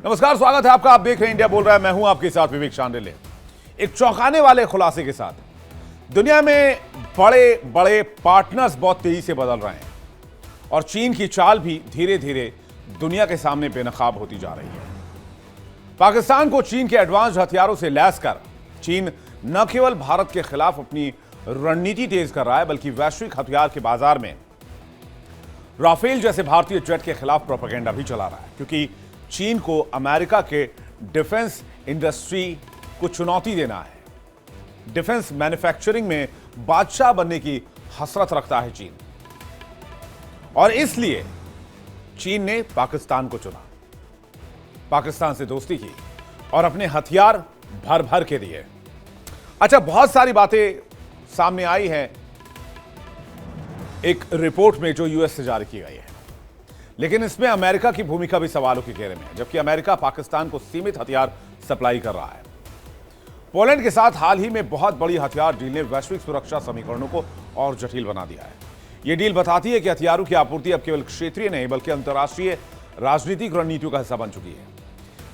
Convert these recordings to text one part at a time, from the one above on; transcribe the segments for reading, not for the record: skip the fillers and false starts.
नमस्कार, स्वागत है आपका। आप देख रहे हैं इंडिया बोल रहा है। मैं हूं आपके साथ विवेक शांडिल्य। एक चौंकाने वाले खुलासे के साथ दुनिया में बड़े बड़े पार्टनर्स बहुत तेजी से बदल रहे हैं और चीन की चाल भी धीरे धीरे दुनिया के सामने बेनकाब होती जा रही है। पाकिस्तान को चीन के एडवांस हथियारों से लैस कर चीन न केवल भारत के खिलाफ अपनी रणनीति तेज कर रहा है, बल्कि वैश्विक हथियार के बाजार में राफेल जैसे भारतीय जेट के खिलाफ प्रोपेगेंडा भी चला रहा है, क्योंकि चीन को अमेरिका के डिफेंस इंडस्ट्री को चुनौती देना है। डिफेंस मैन्युफैक्चरिंग में बादशाह बनने की हसरत रखता है चीन, और इसलिए चीन ने पाकिस्तान को चुना, पाकिस्तान से दोस्ती की और अपने हथियार भर भर के दिए। अच्छा, बहुत सारी बातें सामने आई हैं एक रिपोर्ट में जो यूएस से जारी की गई है, लेकिन इसमें अमेरिका की भूमिका भी सवालों के घेरे में है, जबकि अमेरिका पाकिस्तान को सीमित हथियार सप्लाई कर रहा है। पोलैंड के साथ हाल ही में बहुत बड़ी हथियार डील ने वैश्विक सुरक्षा समीकरणों को और जटिल बना दिया है। यह डील बताती है कि हथियारों की आपूर्ति अब केवल क्षेत्रीय नहीं बल्कि अंतर्राष्ट्रीय राजनीतिक रणनीतियों का हिस्सा बन चुकी है।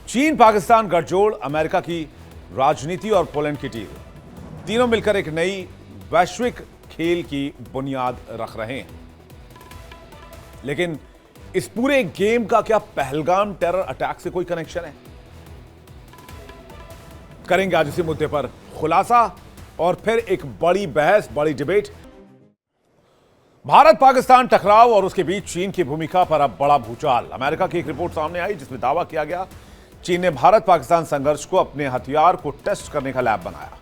चीन, पाकिस्तान, गठजोड़, अमेरिका की राजनीति और पोलैंड की डील, तीनों मिलकर एक नई वैश्विक खेल की बुनियाद रख रहे हैं। लेकिन इस पूरे गेम का क्या पहलगाम टेरर अटैक से कोई कनेक्शन है? करेंगे आज इसी मुद्दे पर खुलासा और फिर एक बड़ी बहस, बड़ी डिबेट। भारत पाकिस्तान टकराव और उसके बीच चीन की भूमिका पर अब बड़ा भूचाल। अमेरिका की एक रिपोर्ट सामने आई जिसमें दावा किया गया चीन ने भारत पाकिस्तान संघर्ष को अपने हथियार को टेस्ट करने का लैब बनाया।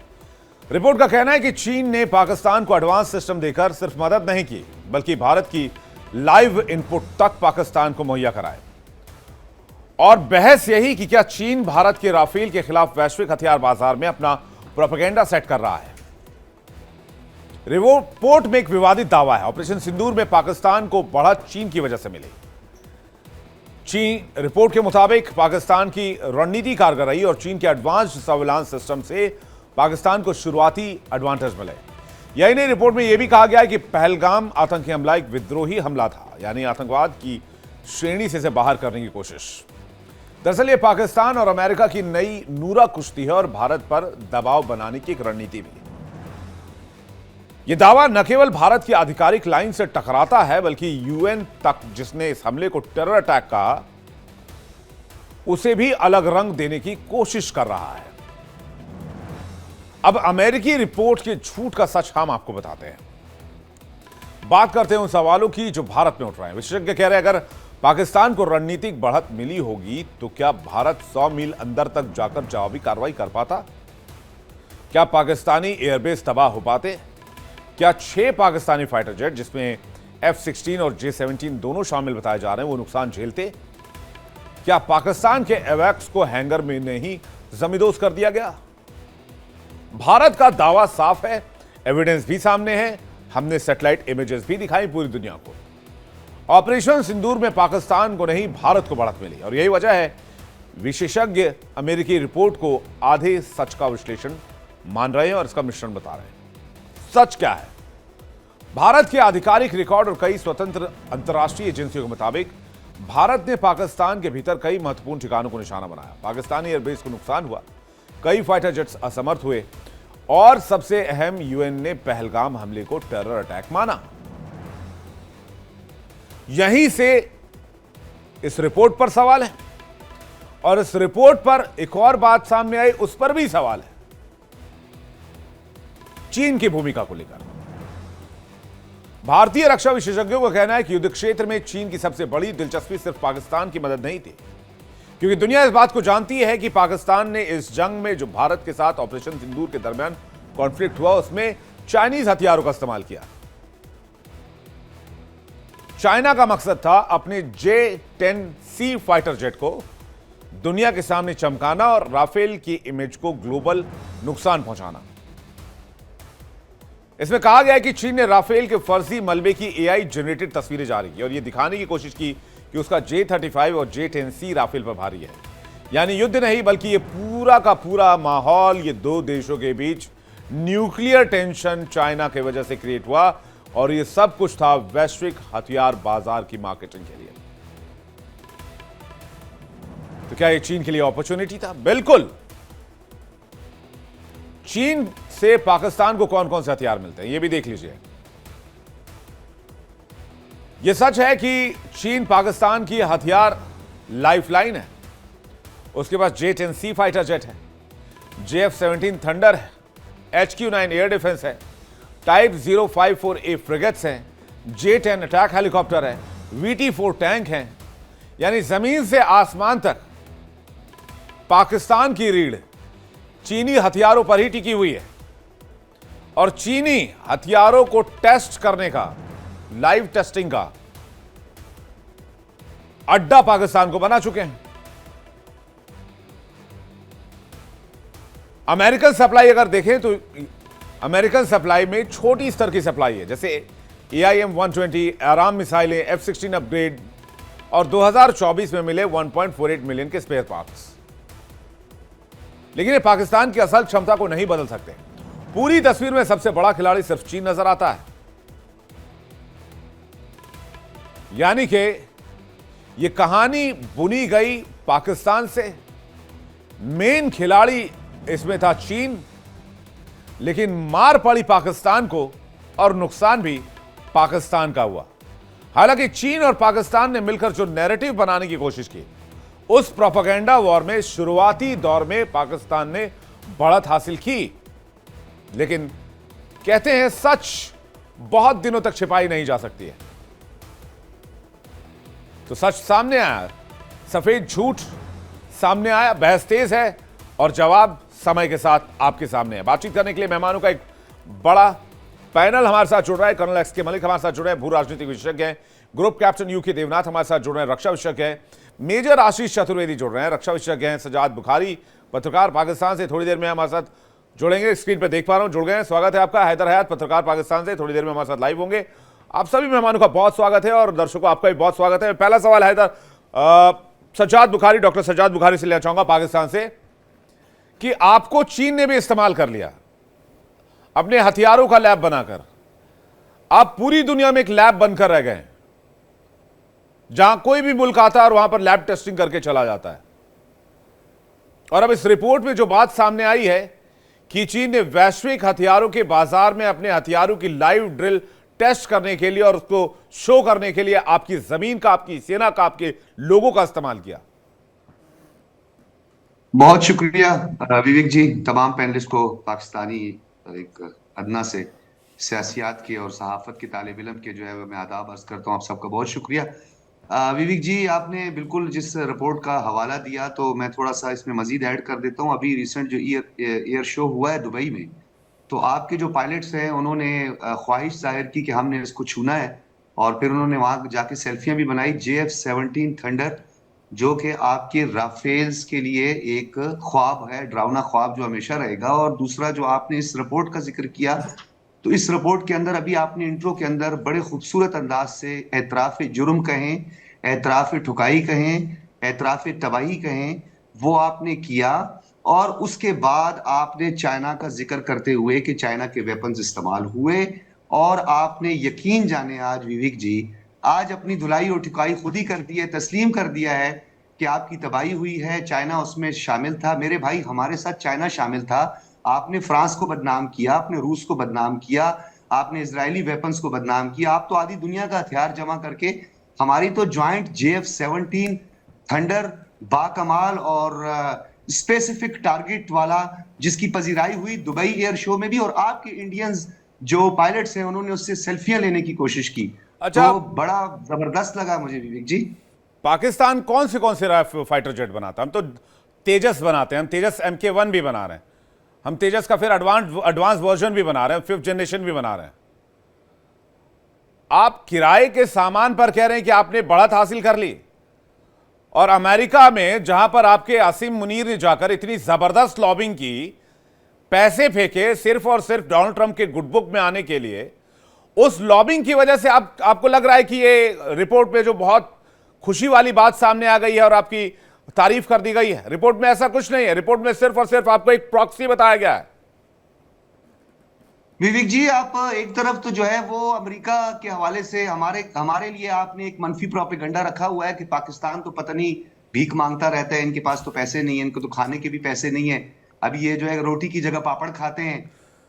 रिपोर्ट का कहना है कि चीन ने पाकिस्तान को एडवांस सिस्टम देकर सिर्फ मदद नहीं की, बल्कि भारत की लाइव इनपुट तक पाकिस्तान को मुहैया कराए। और बहस यही कि क्या चीन भारत के राफेल के खिलाफ वैश्विक हथियार बाजार में अपना प्रोपेगेंडा सेट कर रहा है। रिपोर्ट में एक विवादित दावा है, ऑपरेशन सिंदूर में पाकिस्तान को बढ़त चीन की वजह से मिली। चीन रिपोर्ट के मुताबिक पाकिस्तान की रणनीति कारगर रही और चीन के एडवांस्ड सर्विलांस सिस्टम से पाकिस्तान को शुरुआती एडवांटेज मिले। यही नहीं, रिपोर्ट में यह भी कहा गया है कि पहलगाम आतंकी हमला एक विद्रोही हमला था, यानी आतंकवाद की श्रेणी से इसे बाहर करने की कोशिश। दरअसल यह पाकिस्तान और अमेरिका की नई नूरा कुश्ती है और भारत पर दबाव बनाने की एक रणनीति भी। यह दावा न केवल भारत की आधिकारिक लाइन से टकराता है, बल्कि यूएन तक, जिसने इस हमले को टेरर अटैक कहा, उसे भी अलग रंग देने की कोशिश कर रहा है। अब अमेरिकी रिपोर्ट के झूठ का सच हम आपको बताते हैं। बात करते हैं उन सवालों की जो भारत में उठ रहे हैं। विशेषज्ञ कह रहे हैं अगर पाकिस्तान को रणनीतिक बढ़त मिली होगी तो क्या भारत 100 मील अंदर तक जाकर जवाबी कार्रवाई कर पाता? क्या पाकिस्तानी एयरबेस तबाह हो पाते? क्या 6 पाकिस्तानी फाइटर जेट, जिसमें F-16 और J-17 दोनों शामिल बताए जा रहे हैं, वो नुकसान झेलते? क्या पाकिस्तान के एवैक्स को हैंगर में नहीं जमींदोज कर दिया गया? भारत का दावा साफ है, एविडेंस भी सामने है, हमने सैटेलाइट इमेजेस भी दिखाई पूरी दुनिया को। ऑपरेशन सिंदूर में पाकिस्तान को नहीं, भारत को बढ़त मिली, और यही वजह है विशेषज्ञ अमेरिकी रिपोर्ट को आधे सच का विश्लेषण मान रहे हैं और इसका मिश्रण बता रहे हैं। सच क्या है? भारत के आधिकारिक रिकॉर्ड और कई स्वतंत्र अंतर्राष्ट्रीय एजेंसियों के मुताबिक भारत ने पाकिस्तान के भीतर कई महत्वपूर्ण ठिकानों को निशाना बनाया। पाकिस्तानी एयरबेस को नुकसान हुआ, कई फाइटर जेट्स असमर्थ हुए और सबसे अहम, यूएन ने पहलगाम हमले को टेरर अटैक माना। यहीं से इस रिपोर्ट पर सवाल है, और इस रिपोर्ट पर एक और बात सामने आई, उस पर भी सवाल है, चीन की भूमिका को लेकर। भारतीय रक्षा विशेषज्ञों का कहना है कि युद्ध क्षेत्र में चीन की सबसे बड़ी दिलचस्पी सिर्फ पाकिस्तान की मदद नहीं थी, क्योंकि दुनिया इस बात को जानती है कि पाकिस्तान ने इस जंग में जो भारत के साथ ऑपरेशन सिंदूर के दरमियान कॉन्फ्लिक्ट हुआ, उसमें चाइनीज हथियारों का इस्तेमाल किया। चाइना का मकसद था अपने J-10C फाइटर जेट को दुनिया के सामने चमकाना और राफेल की इमेज को ग्लोबल नुकसान पहुंचाना। इसमें कहा गया है कि चीन ने राफेल के फर्जी मलबे की AI जनरेटेड तस्वीरें जारी की और यह दिखाने की कोशिश की कि उसका J-35 और J-10C राफेल पर भारी है। यानी युद्ध नहीं, बल्कि ये पूरा का पूरा माहौल, ये दो देशों के बीच न्यूक्लियर टेंशन चाइना की वजह से क्रिएट हुआ, और ये सब कुछ था वैश्विक हथियार बाजार की मार्केटिंग के लिए। तो क्या ये चीन के लिए अपॉर्चुनिटी था? बिल्कुल। चीन से पाकिस्तान को कौन कौन से हथियार मिलते हैं, ये भी देख लीजिए। यह सच है कि चीन पाकिस्तान की हथियार लाइफलाइन है। उसके पास J-10C फाइटर जेट है, JF-17 थंडर है, HQ-9 एयर डिफेंस है, टाइप 054A फ्रिगेट्स हैं, J-10 अटैक हेलीकॉप्टर है, VT-4 टैंक हैं। यानी जमीन से आसमान तक पाकिस्तान की रीढ़ चीनी हथियारों पर ही टिकी हुई है। और चीनी हथियारों को टेस्ट करने का, लाइव टेस्टिंग का अड्डा पाकिस्तान को बना चुके हैं। अमेरिकन सप्लाई अगर देखें तो अमेरिकन सप्लाई में छोटी स्तर की सप्लाई है, जैसे AIM-120, आराम मिसाइलें, F-16 अपग्रेड और 2024 में मिले 1.48 मिलियन के स्पेयर पार्ट्स। लेकिन ये पाकिस्तान की असल क्षमता को नहीं बदल सकते। पूरी तस्वीर में सबसे बड़ा खिलाड़ी सिर्फ चीन नजर आता है। यानी कि यह कहानी बुनी गई पाकिस्तान से, मेन खिलाड़ी इसमें था चीन, लेकिन मार पड़ी पाकिस्तान को और नुकसान भी पाकिस्तान का हुआ। हालांकि चीन और पाकिस्तान ने मिलकर जो नैरेटिव बनाने की कोशिश की, उस प्रोपेगेंडा वॉर में शुरुआती दौर में पाकिस्तान ने बढ़त हासिल की, लेकिन कहते हैं सच बहुत दिनों तक छिपाई नहीं जा सकती है। तो सच सामने आया, सफेद झूठ सामने आया, बहस तेज है और जवाब समय के साथ आपके सामने है। बातचीत करने के लिए मेहमानों का एक बड़ा पैनल हमारे साथ जुड़ रहा है। कर्नल XK मलिक हमारे साथ जुड़ रहे हैं, भू राजनीतिक विशेषज्ञ हैं। ग्रुप कैप्टन UK देवनाथ हमारे साथ जुड़ रहे हैं, रक्षा विशेषज्ञ हैं। मेजर आशीष चतुर्वेदी जुड़ रहे हैं, रक्षा विशेषज्ञ हैं। सजाद बुखारी पत्रकार पाकिस्तान से थोड़ी देर में हमारे साथ जुड़ेंगे, स्क्रीन पर देख पा रहा हूं, जुड़ गए हैं। स्वागत है आपका। हैदर हयात पत्रकार पाकिस्तान से थोड़ी देर में हमारे साथ लाइव होंगे। आप सभी मेहमानों का बहुत स्वागत है और दर्शकों आपका भी बहुत स्वागत है। पहला सवाल हैदर, सजाद बुखारी, डॉक्टर सजाद बुखारी से लेना चाहूंगा पाकिस्तान से, कि आपको चीन ने भी इस्तेमाल कर लिया अपने हथियारों का लैब बनाकर। आप पूरी दुनिया में एक लैब बनकर रह गए, जहां कोई भी मुल्क आता है और वहां पर लैब टेस्टिंग करके चला जाता है। और अब इस रिपोर्ट में जो बात सामने आई है कि चीन ने वैश्विक हथियारों के बाजार में अपने हथियारों की लाइव ड्रिल टेस्ट करने के लिए और उसको शो करने के लिए आपकी जमीन का, आपकी सेना का, आपके लोगों का इस्तेमाल किया। बहुत शुक्रिया विवेक जी, तमाम पैनलिस्ट को, पाकिस्तानी एक अदना से सियासियात के और सहाफत के तालिब इल्म के जो है मैं आदाब अर्ज करता हूँ। आप सबका बहुत शुक्रिया। विवेक जी, आपने बिल्कुल जिस रिपोर्ट का हवाला दिया, तो मैं थोड़ा सा इसमें मजीद ऐड कर देता हूँ। अभी रिसेंट जो एयर शो हुआ है दुबई में, तो आपके जो पायलट्स हैं उन्होंने ख्वाहिश जाहिर की कि हमने इसको छूना है, और फिर उन्होंने वहां जाके सेल्फियां भी बनाई। JF-17 थंडर, जो कि आपके राफेल्स के लिए एक ख्वाब है, डरावना ख्वाब जो हमेशा रहेगा। और दूसरा जो आपने इस रिपोर्ट का जिक्र किया, तो इस रिपोर्ट के अंदर अभी आपने इंट्रो के अंदर बड़े खूबसूरत अंदाज से एतराफ जुर्म कहें, एतराफ ठुकाई कहें, एतराफ तबाही कहें, वो आपने किया। और उसके बाद आपने चाइना का जिक्र करते हुए कि चाइना के वेपन्स इस्तेमाल हुए, और आपने यकीन जाने आज विवेक जी, आज अपनी धुलाई और ठुकाई खुद ही कर दी है, तस्लीम कर दिया है कि आपकी तबाही हुई है, चाइना उसमें शामिल था। मेरे भाई, हमारे साथ चाइना शामिल था। आपने फ्रांस को बदनाम किया, आपने रूस को बदनाम किया, आपने इजरायली वेपन्स को बदनाम किया। आप तो आधी दुनिया का हथियार जमा करके हमारी तो ज्वाइंट JF-17 थंडर बाकमाल और स्पेसिफिक टारगेट वाला, जिसकी पजीराई हुई दुबई एयर शो में भी, और आपके इंडियंस जो पायलट्स हैं उन्होंने उससे सेल्फियां लेने की कोशिश की। अच्छा, तो बड़ा जबरदस्त लगा मुझे विवेक जी। पाकिस्तान कौन से फाइटर जेट बनाता है? हम तो तेजस बनाते हैं, हम तेजस MK-1 भी बना रहे हैं, हम तेजस का फिर एडवांस वर्जन भी बना रहे हैं, 5th जनरेशन भी बना रहे हैं। आप किराए के सामान पर कह रहे हैं कि आपने बढ़त हासिल कर ली, और अमेरिका में जहां पर आपके आसिम मुनीर ने जाकर इतनी जबरदस्त लॉबिंग की, पैसे फेंके सिर्फ और सिर्फ डोनाल्ड ट्रंप के गुड बुक में आने के लिए, उस लॉबिंग की वजह से आपको लग रहा है कि ये रिपोर्ट में जो बहुत खुशी वाली बात सामने आ गई है और आपकी तारीफ कर दी गई है? रिपोर्ट में ऐसा कुछ नहीं है। रिपोर्ट में सिर्फ और सिर्फ आपको एक प्रॉक्सी बताया गया है। विवेक जी, आप एक तरफ तो जो है वो अमेरिका के हवाले से हमारे लिए आपने एक मनफी प्रोपेगेंडा रखा हुआ है कि पाकिस्तान तो पता नहीं भीख मांगता रहता है, इनके पास तो पैसे नहीं है, इनको तो खाने के भी पैसे नहीं है। अभी ये जो है रोटी की जगह पापड़ खाते हैं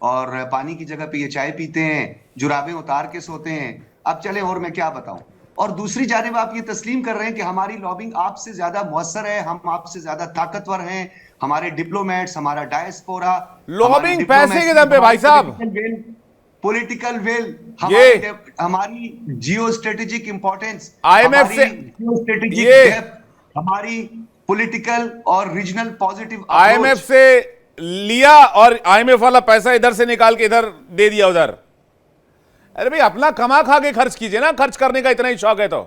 और पानी की जगह पे ये चाय पीते हैं, जुराबें उतार के सोते हैं। अब चले, और मैं क्या बताऊं। और दूसरी जानिब आप ये तस्लीम कर रहे हैं कि हमारी लॉबिंग आपसे ज्यादा मुअस्सर है, हम आपसे ज्यादा ताकतवर हैं, हमारे डिप्लोमेट्स, हमारा डायस्पोरा, हमारी लॉबिंग पैसे के डिप्लोमेसी, दम पे भाई साहब, पॉलिटिकल विल, ये हमारी जियो स्ट्रेटेजिक इंपॉर्टेंस, आईएमएफ हमारी से, जियो स्ट्रेटेजिक ये डेप्थ, हमारी पॉलिटिकल और रीजनल पॉजिटिव आईएमएफ अप्रोच। से लिया और आईएमएफ वाला पैसा इधर से निकाल के इधर दे दिया उधर। अरे भाई अपना कमा खा के खर्च कीजिए ना, खर्च करने का इतना ही शौक है तो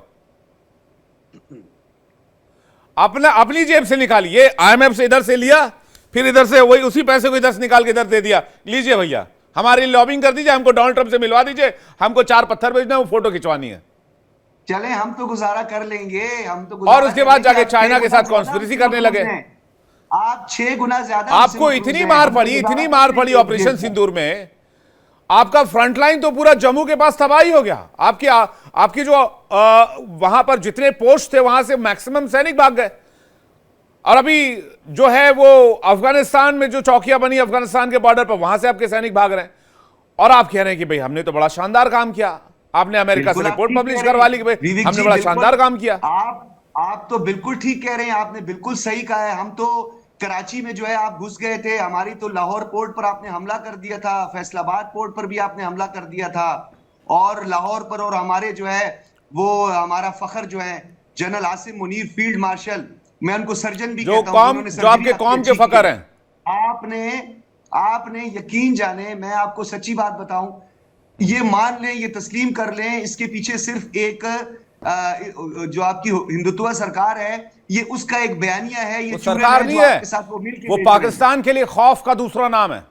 अपना अपनी जेब से निकालिए। आईएमएफ से इधर से लिया, फिर इधर से वही उसी पैसे को इधर से निकाल के इधर दे दिया, लीजिए भैया हमारी लॉबिंग कर दीजिए, हमको डोनाल्ड ट्रंप से मिलवा दीजिए, हमको 4 पत्थर भेजना है, वो फोटो खिंचवानी है। चले, हम तो गुजारा कर लेंगे, हम तो और गुजारा उसके कर बाद लेंगे। जाके आप चाइना 6 के गुना साथ ज्यादा कॉन्स्पिरेसी हमसे करने लगे। मफरूज हैं। आप 6 गुना ज्यादा हमसे आपको मफरूज इतनी हैं, मार हम तो पड़ी, गुजारा इतनी कर मार लेंगे पड़ी एक ऑपरेशन जेल का। सिंदूर में, आपका फ्रंटलाइन तो पूरा जम्मू के पास तबाही हो गया। आपकी जो वहां पर जितने पोस्ट थे वहां से मैक्सिमम सैनिक भाग गए। और अभी जो है वो अफगानिस्तान में जो चौकियां बनी अफगानिस्तान के बॉर्डर पर, वहां से आपके सैनिक भाग रहे हैं। और आप कह रहे हैं कि भाई हमने तो बड़ा शानदार काम किया, आपने अमेरिका से बिल्कुल आप रिपोर्ट ठीक पब्लिश कह रहे करवा हैं ली कि भाई विवेक हमने जी, बड़ा बिल्कुल। शानदार काम किया। आप तो बिल्कुल ठीक कह रहे हैं, आपने बिल्कुल सही कहा है। हम तो कराची में जो है आप घुस गए थे, हमारी तो लाहौर पोर्ट पर आपने हमला कर दिया था, फैसलाबाद पोर्ट पर भी आपने हमला कर दिया था, और लाहौर पर, और हमारे जो है वो हमारा फखर जो है general Asim Munir field marshal, मैं उनको सर्जन भी कहता हूं, जिन्होंने जो सर्जरी आपके आपकी कौम के अच्छी की फकर है। हैं। आपने आपने यकीन जाने, मैं आपको सच्ची बात बताऊं, ये मान लें, ये तस्लीम कर लें, इसके पीछे सिर्फ एक जो आपकी हिंदुत्व सरकार है, ये उसका एक बयानिया है, ये वो चुड़ैल सरकार है नहीं जो है, आपके साथ वो मिलके वो बेच रहे हैं। पाकिस्तान के लिए खौफ का दूसरा नाम है,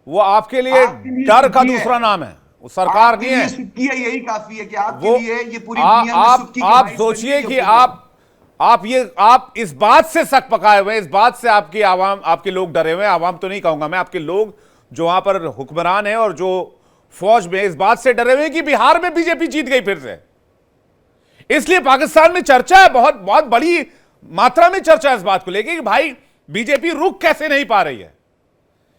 वो आपके लिए आपके लिए डर का सुक्की है, दूसरा नाम है, वो सरकार आपके नहीं लिए है। सुक्की है, यही काफी है कि आपके वो लिए ये पूरी दुनिया में सुक्की की आप बाइस बन सोचिए गई कि है पूरी। आप इस बात से शक पकाए हुए हैं, इस बात से आपकी आवाम, आपके लोग डरे हुए हैं, आवाम तो नहीं कहूंगा मैं, आपके लोग जो वहां पर हुक्मरान हैं और जो फौज में, इस बात से डरे हुए हैं कि बिहार में बीजेपी जीत गई फिर से। इसलिए पाकिस्तान में चर्चा है, बहुत बहुत बड़ी मात्रा में चर्चा है इस बात को लेकर कि भाई बीजेपी रुक कैसे नहीं पा रही है, या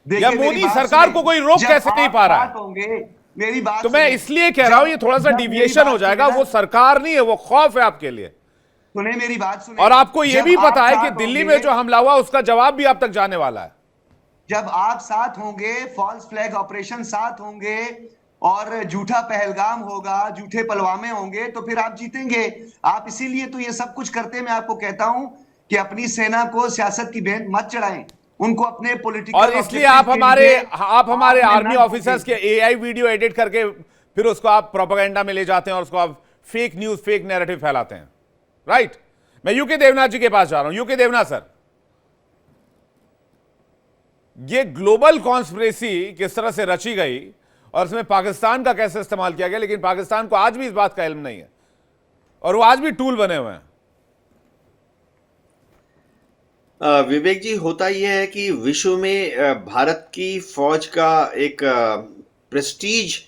देखिए, मेरी मोदी बात सरकार सुने, को कोई रोक जब कैसे नहीं आप पा रहा साथ है। होंगे, मेरी बात तो मैं सुने, इसलिए कह रहा हूं, ये थोड़ा सा जब मेरी डिविएशन बात हो जाएगा, सुने ना, वो सरकार नहीं है, वो खौफ है आपके लिए। सुने मेरी बात सुने, और आपको यह जब भी आप पता है कि साथ दिल्ली होंगे, में जो हमला हुआ उसका जवाब भी आप तक जाने वाला है। जब आप साथ होंगे, फॉल्स फ्लैग ऑपरेशन साथ होंगे, और झूठा पहलगाम होगा, झूठे पलवामे होंगे, तो फिर आप जीतेंगे। आप इसीलिए तो ये सब कुछ करते, मैं आपको कहता हूं कि अपनी सेना को सियासत की भेंट मत चढ़ाएं, उनको अपने पॉलिटिकल और इसलिए ऑब्जेक्टिव के लिए आप हमारे आपने आर्मी न ऑफिसर्स के एआई वीडियो एडिट करके फिर उसको आप प्रोपेगेंडा में ले जाते हैं और उसको आप फेक न्यूज, फेक नैरेटिव फैलाते हैं, राइट। मैं यूके देवनाथ जी के पास जा रहा हूं। यूके देवनाथ सर, ये ग्लोबल कॉन्स्पिरेसी किस तरह से रची गई और इसमें पाकिस्तान का कैसे इस्तेमाल किया गया, लेकिन पाकिस्तान को आज भी इस बात का इल्म नहीं है और वो आज भी टूल बने हुए हैं। विवेक जी, होता यह है कि विश्व में भारत की फौज का एक प्रेस्टीज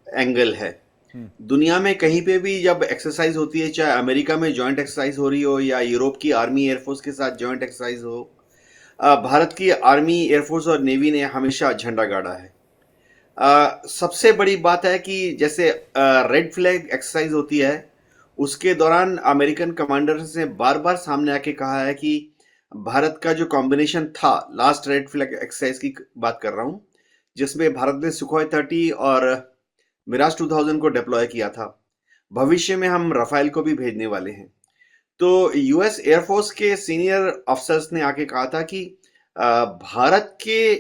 एंगल है। दुनिया में कहीं पे भी जब एक्सरसाइज होती है, चाहे अमेरिका में जॉइंट एक्सरसाइज हो रही हो या यूरोप की आर्मी एयरफोर्स के साथ जॉइंट एक्सरसाइज हो, भारत की आर्मी, एयरफोर्स और नेवी ने हमेशा झंडा गाड़ा है। सबसे बड़ी बात है कि जैसे रेड फ्लैग एक्सरसाइज होती है, उसके दौरान अमेरिकन कमांडर्स ने बार बार सामने आके कहा है कि भारत का जो कॉम्बिनेशन था, लास्ट रेड फ्लैग एक्सरसाइज की बात कर रहा हूं, जिसमें भारत ने सुखोई 30 और मिराज 2000 को डिप्लॉय किया था, भविष्य में हम राफेल को भी भेजने वाले हैं। तो यूएस एयरफोर्स के सीनियर अफसर्स ने आके कहा था कि भारत के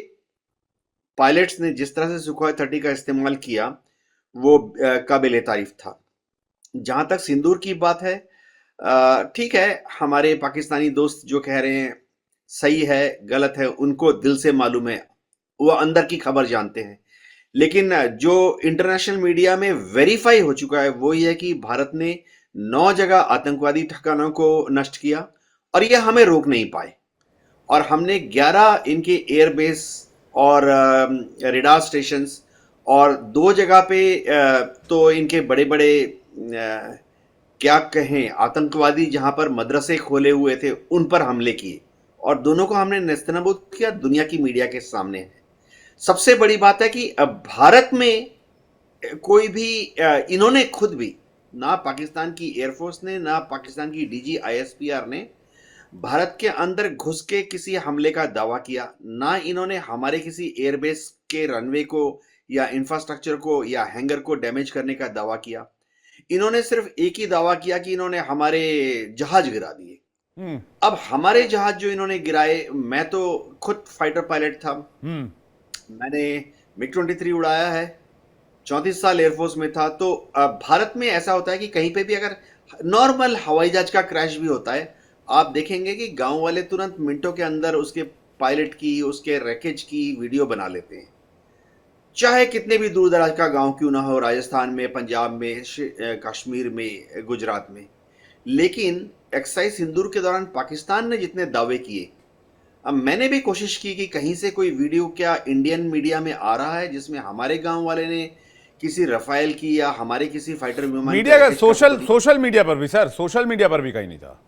पायलट्स ने जिस तरह से सुखोई 30 का इस्तेमाल किया वो काबिल तारीफ था। जहां तक सिंदूर की बात है, ठीक है, हमारे पाकिस्तानी दोस्त जो कह रहे हैं सही है गलत है, उनको दिल से मालूम है, वो अंदर की खबर जानते हैं। लेकिन जो इंटरनेशनल मीडिया में वेरीफाई हो चुका है वो ये है कि भारत ने 9 जगह आतंकवादी ठिकानों को नष्ट किया और ये हमें रोक नहीं पाए, और हमने 11 इनके एयरबेस और रेडार स्टेशंस और 2 जगह पे तो इनके बड़े बड़े क्या कहें, आतंकवादी जहां पर मदरसे खोले हुए थे उन पर हमले किए, और दोनों को हमने नेस्तनाबूद किया, दुनिया की मीडिया के सामने है। सबसे बड़ी बात है कि अब भारत में कोई भी इन्होंने खुद भी, ना पाकिस्तान की एयरफोर्स ने, ना पाकिस्तान की डीजी आईएसपीआर ने भारत के अंदर घुस के किसी हमले का दावा किया, ना इन्होंने हमारे किसी एयरबेस के रनवे को या इंफ्रास्ट्रक्चर को या हैंगर को डैमेज करने का दावा किया। इन्होंने सिर्फ एक ही दावा किया कि इन्होंने हमारे जहाज गिरा दिए। हम्म। अब हमारे जहाज जो इन्होंने गिराए, मैं तो खुद फाइटर पायलट था, हम्म। मैंने मिग-23 उड़ाया है, 34 साल एयरफोर्स में था। तो भारत में ऐसा होता है कि कहीं पे भी अगर नॉर्मल हवाई जहाज का क्रैश भी होता है, आप देखेंगे कि गांव वाले तुरंत मिनटों के अंदर उसके पायलट की, उसके रैकेज की वीडियो बना लेते हैं, चाहे कितने भी दूर दराज का गांव क्यों ना हो, राजस्थान में, पंजाब में, कश्मीर में, गुजरात में। लेकिन एक्सरसाइज सिंदूर के दौरान पाकिस्तान ने जितने दावे किए, अब मैंने भी कोशिश की कि कहीं से कोई वीडियो क्या इंडियन मीडिया में आ रहा है जिसमें हमारे गांव वाले ने किसी रफाइल की या हमारे किसी फाइटर विमान मीडिया का रैकेज का फोटो दिया। सोशल मीडिया पर भी सर, सोशल मीडिया पर भी कहीं नहीं था।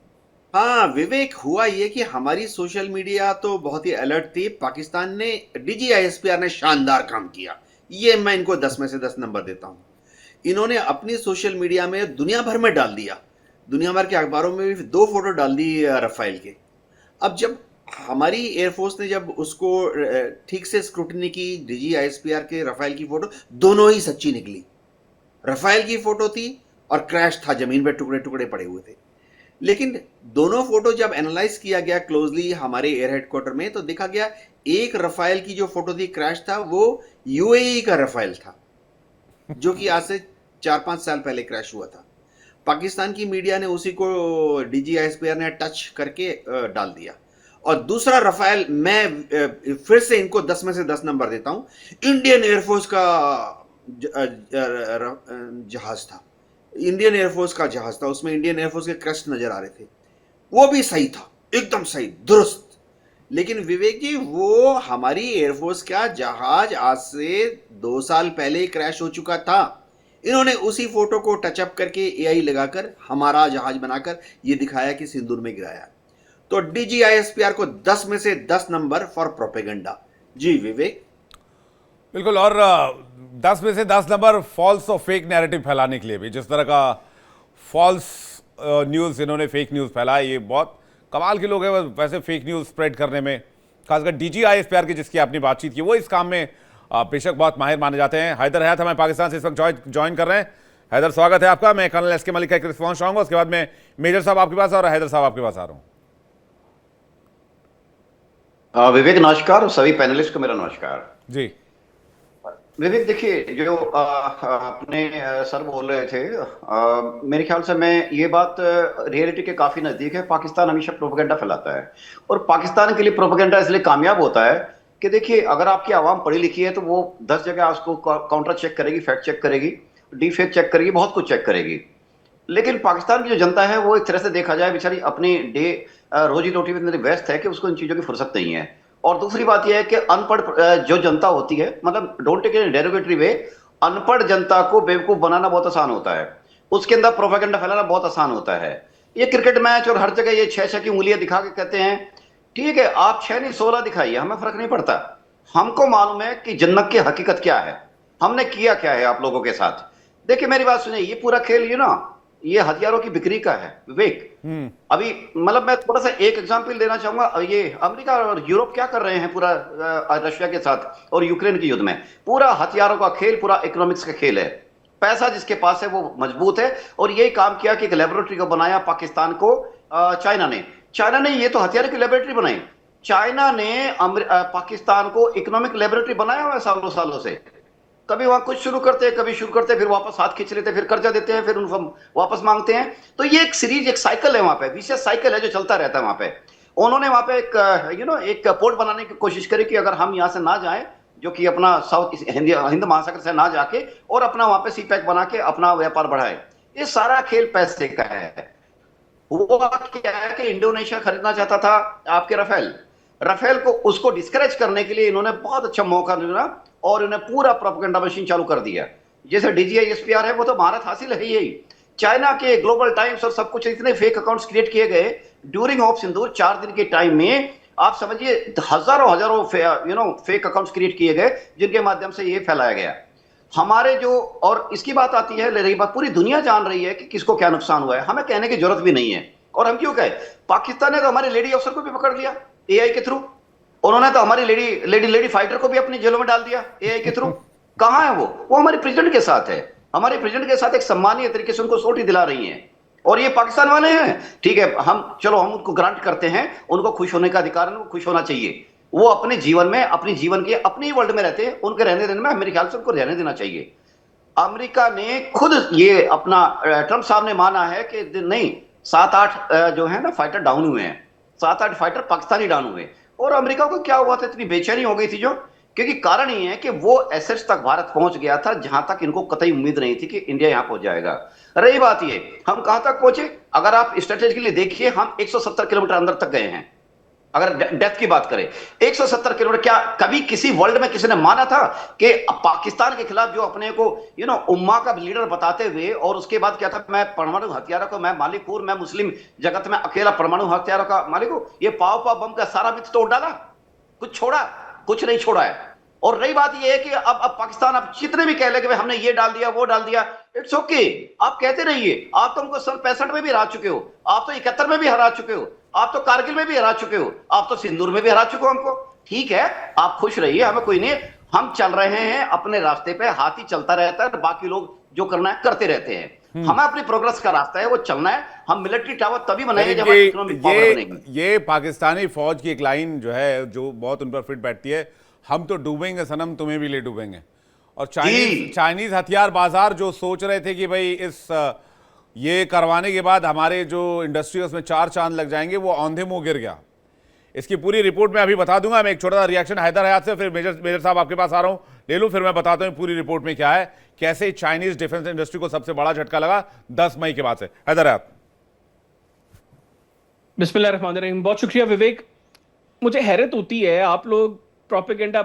हाँ विवेक, हुआ ये कि हमारी सोशल मीडिया तो बहुत ही अलर्ट थी। पाकिस्तान ने, डीजीआईएसपीआर ने शानदार काम किया, ये मैं इनको 10 में से 10 नंबर देता हूं। इन्होंने अपनी सोशल मीडिया में दुनिया भर में डाल दिया, दुनिया भर के अखबारों में भी 2 फोटो डाल दी रफाइल के। अब जब हमारी एयरफोर्स ने जब उसको ठीक से स्क्रूटनी की, डीजीआईएसपीआर के रफाइल की फोटो दोनों ही सच्ची निकली। रफाइल की फोटो थी और क्रैश था, जमीन पे टुकड़े टुकड़े पड़े हुए थे। लेकिन दोनों फोटो जब एनालाइज किया गया क्लोजली हमारे एयर हेडक्वार्टर में, तो देखा गया एक रफाइल की जो फोटो थी क्रैश था, वो यूएई का रफाइल था, जो कि आज से 4-5 साल पहले क्रैश हुआ था। पाकिस्तान की मीडिया ने उसी को डीजीआईएसपीआर ने टच करके डाल दिया। और दूसरा रफाइल, मैं फिर से इनको 10 में से 10 नंबर देता हूं, इंडियन एयरफोर्स का जहाज था, इंडियन एयरफोर्स का जहाज था, उसमें इंडियन एयरफोर्स के क्रस्ट नजर आ रहे थे, वो भी सही था, एकदम सही, दुरुस्त। लेकिन विवेक जी, वो हमारी एयरफोर्स का जहाज आज से 2 साल पहले क्रैश हो चुका था। इन्होंने उसी फोटो को टचअप करके एआई लगाकर हमारा जहाज बनाकर ये दिखाया कि सिंदूर में गिराया। तो डीजीआईएसपीआर को 10 में से 10 नंबर फॉर प्रोपेगेंडा। जी विवेक। बिल्कुल। और 10 में से 10 नंबर फॉल्स और फेक नैरेटिव फैलाने के लिए भी, जिस तरह का फॉल्स न्यूज़ इन्होंने, फेक न्यूज़ फैलाया, ये बहुत कमाल के लोग हैं वैसे फेक न्यूज़ स्प्रेड करने में। खासकर डीजीआईएसपीआर की जिसकी आपने बातचीत की, वो इस काम में बेशक बहुत माहिर माने जाते हैं। हैदर हयात हमें पाकिस्तान से इस वक्त ज्वाइन कर रहे हैं। हैदर, स्वागत है आपका। मैं कर्नल एसके मलिक का एक रिस्पॉन्स चाहूँगा, उसके बाद मैं मेजर साहब आपके पास और हैदर साहब आपके पास आ रहा हूँ। विवेक नमस्कार, और सभी पैनलिस्ट को मेरा नमस्कार जी। विवेक, देखिए, जो अपने सर बोल रहे थे, मेरे ख्याल से मैं ये बात रियलिटी के काफी नजदीक है। पाकिस्तान हमेशा प्रोपेगेंडा फैलाता है, और पाकिस्तान के लिए प्रोपेगेंडा इसलिए कामयाब होता है कि देखिए, अगर आपकी आवाम पढ़ी लिखी है तो वो 10 जगह उसको काउंटर चेक करेगी, फैक्ट चेक करेगी, डी फैक्ट चेक करेगी, बहुत कुछ चेक करेगी। लेकिन पाकिस्तान की जो जनता है वो एक तरह से देखा जाए बेचारी अपनी रोजी रोटी में इतनी व्यस्त है कि उसको इन चीजों की फुर्सत नहीं है। और दूसरी बात यह है कि अनपढ़ जो जनता होती है, मतलब डोंट टेक इन डेरोगेटरी वे, अनपढ़ जनता को बेवकूफ बनाना बहुत आसान होता है, उसके अंदर प्रोपेगेंडा फैलाना बहुत आसान होता है। ये क्रिकेट मैच और हर जगह ये 6-6 की उंगलियां दिखा के कहते हैं, ठीक है, आप 6 नहीं 16 दिखाइए, हमें फर्क नहीं पड़ता। हमको मालूम है कि जन्नत की हकीकत क्या है, हमने किया क्या है आप लोगों के साथ। देखिए मेरी बात सुनिए, ये पूरा खेल ये हथियारों की बिक्री का है विवेक। अभी मतलब मैं थोड़ा सा एक एग्जांपल देना चाहूंगा। ये अमेरिका और यूरोप क्या कर रहे हैं पूरा रशिया के साथ और यूक्रेन के युद्ध में, पूरा हथियारों का खेल, पूरा इकोनॉमिक्स का खेल है। पैसा जिसके पास है वो मजबूत है, और यही काम किया कि एक लेबोरेटरी को बनाया पाकिस्तान को चाइना ने ये तो हथियारों की लेबोरेटरी बनाई। चाइना ने पाकिस्तान को इकोनॉमिक लेबोरेटरी बनाया हुआ है सालों सालों से। कभी वहां कुछ शुरू करते, कभी शुरू करते, फिर वापस हाथ खींच लेते, फिर कर्जा देते हैं, फिर उनको वापस मांगते हैं। तो ये एक सीरीज, एक साइकिल है वहां पे, विशेष साइकिल है जो चलता रहता है वहां पे। उन्होंने वहां पे एक पोर्ट बनाने की कोशिश करी कि अगर हम यहाँ से ना जाएं, जो कि अपना साउथ हिंद महासागर से ना जाके, और अपना वहां पे सी पैक बना के अपना व्यापार बढ़ाए। ये सारा खेल पैसे का है। हुआ क्या है कि इंडोनेशिया खरीदना चाहता था आपके राफेल को, उसको डिस्करेज करने के लिए इन्होंने बहुत अच्छा मौका दिया और इन्हें पूरा प्रोपेगेंडा मशीन चालू कर दिया। जैसे डीजीआईएसपीआर है, वो तो महारत हासिल है यही चाइना के ग्लोबल टाइम्स और सब कुछ इतने फेक अकाउंट्स क्रिएट किए गए ड्यूरिंग ऑफ सिंदूर 4 दिन के टाइम में। आप समझिए हजारों हजारों फेक अकाउंट्स क्रिएट किए गए जिनके माध्यम से ये फैलाया गया हमारे जो। और इसकी बात आती है, रही बात, पूरी दुनिया जान रही है कि किसको क्या नुकसान हुआ है, हमें कहने की जरूरत भी नहीं है। और हम क्यों कहें, पाकिस्तान ने तो हमारे लेडी अफसर को भी पकड़ लिया एआई के थ्रू, उन्होंने तो हमारी लेडी फाइटर को भी अपनी जेलों में डाल दिया एआई के थ्रू। कहां है वो हमारे प्रेसिडेंट के साथ है, हमारे प्रेसिडेंट के साथ एक सम्मानीय तरीके से उनको सोटी दिला रही हैं। और ये पाकिस्तान वाले हैं, ठीक है, हम उनको ग्रांट करते हैं, उनको खुश होने का अधिकार है, उनको खुश होना चाहिए। वो अपने जीवन में, अपनी जीवन के अपनी वर्ल्ड में रहते हैं, उनके रहने देने में मेरे ख्याल से उनको रहने देना चाहिए। अमेरिका ने खुद ये अपना, ट्रंप साहब ने माना है कि नहीं 7-8 जो है ना फाइटर डाउन हुए हैं, 7-8 फाइटर पाकिस्तानी डाउन हुए। और अमेरिका को क्या हुआ था, इतनी बेचैनी हो गई थी जो, क्योंकि कारण ये है कि वो एसेट्स तक भारत पहुंच गया था जहां तक इनको कतई उम्मीद नहीं थी कि इंडिया यहां पहुंच जाएगा। रही बात ये, हम कहां तक पहुंचे, अगर आप स्ट्रेटेजिकली देखिए, हम 170 किलोमीटर अंदर तक गए हैं। अगर डेप्थ की बात करें 170 किलोमीटर, क्या कभी किसी वर्ल्ड में किसी ने माना था कि पाकिस्तान के खिलाफ जो अपने को उम्मा का लीडर बताते हुए, और उसके बाद क्या था, मैं परमाणु हथियारों का मैं मालिक हूं, मैं मुस्लिम जगत में अकेला परमाणु हथियारों का मालिक हूं, ये पाव बम का सारा मिथ तोड़ डाला, कुछ छोड़ा, कुछ नहीं छोड़ा है। और रही बात यह है कि अब पाकिस्तान अब जितने भी कह ले कि हमने ये डाल दिया वो डाल दिया, इट्स ओके, आप कहते रहिए। आप तो हमको सन 65 में भी हरा चुके हो, आप तो 71 में भी हरा चुके हो, आप तो कारगिल में भी हरा चुके हो, आप तो सिंदूर में भी हरा चुके हो हमको। ठीक है, आप खुश रहिए, हमें कोई नहीं, हम चल रहे हैं अपने रास्ते पे, हाथी चलता रहता है, बाकी लोग जो करना है करते रहते हैं। हमें अपनी प्रोग्रेस का रास्ता है वो चलना है। हम मिलिट्री टावर तभी बनाएंगे जब हमारी इकोनॉमिक पावर बनेगी। ये पाकिस्तानी फौज की एक लाइन जो है, जो बहुत उन पर फिट बैठती है, हम तो डूबेंगे सनम, तुम्हें भी ले डूबेंगे। और चाइनीज हथियार बाजार जो सोच रहे थे कि भाई ये करवाने के बाद हमारे जो इंडस्ट्री है उसमें 4 चांद लग जाएंगे, वो औंधे मुंह गिर गया। इसकी पूरी रिपोर्ट मैं अभी बता दूंगा। मैं एक छोटा सा रिएक्शन हैदर हयात से, फिर मेजर साहब आपके पास आ रहा हूं, ले लूं, फिर मैं बताता हूं पूरी रिपोर्ट में क्या है, कैसे चाइनीज डिफेंस इंडस्ट्री को सबसे बड़ा झटका लगा 10 मई के बाद से। हैदर हयात। बिस्मिल्लाहिर्रहमानिर्रहीम। बहुत शुक्रिया विवेक। मुझे हैरत होती है, आप लोग प्रोपेगेंडा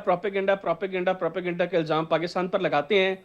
के इल्जाम पाकिस्तान पर लगाते हैं,